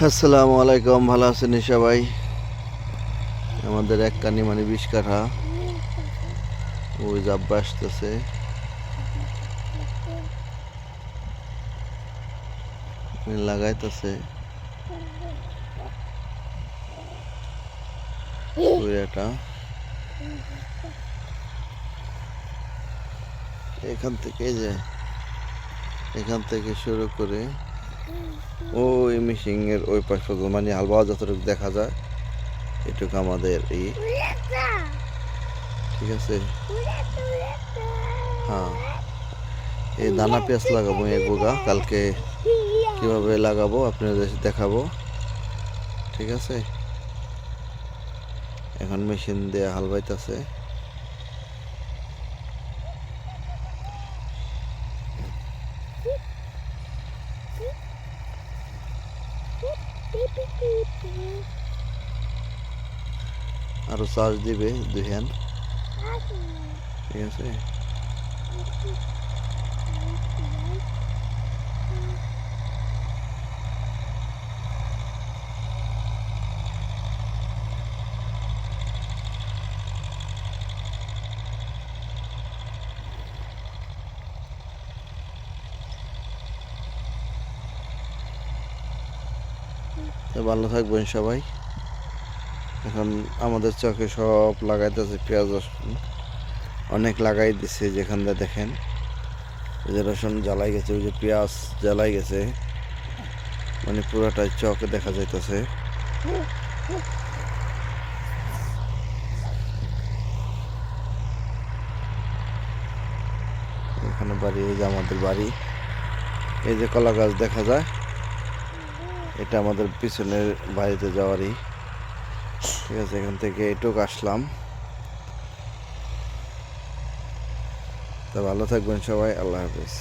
আসসালামু আলাইকুম, ভালো আছেন সবাই? আমাদের এক কানি মানে 20 কাঠা ওই জাব্বা আসতেছে, লাগাইতেছে পুরাটা। এখান থেকে শুরু করে ওই মিশিং এর ওই পাশ পর্যন্ত মানে হালবা যতটুকু দেখা যায় এটুকু আমাদের ঠিক আছে। হ্যাঁ, এই দানা পেঁয়াজ লাগাবো এক বোগা, কালকে কিভাবে লাগাবো আপনাদের দেখাবো, ঠিক আছে। এখন মেশিন দিয়ে হাল বাইতেছে। আরো চার্জ দিবে 2 হ্যান্ড, ঠিক আছে। ভালো থাকবেন সবাই। এখন আমাদের চোখে সব লাগাইতেছে পেঁয়াজ রসুন, অনেক লাগাই দিছে। যেখান দিয়ে দেখেন ওই যে রসুন জ্বালাই গেছে, ওই যে পেঁয়াজ জ্বালাই গেছে, মানে পুরোটাই চোখে দেখা যাইতেছে। এখানে বাড়ি, এই যে আমাদের বাড়ি, এই যে কলা গাছ দেখা যায়, এটা আমাদের পিছনের বাড়িতে যাওয়ারই, ঠিক আছে। এখান থেকে এটুক আসলাম। তা ভালো থাকবেন সবাই, আল্লাহ হাফেজ।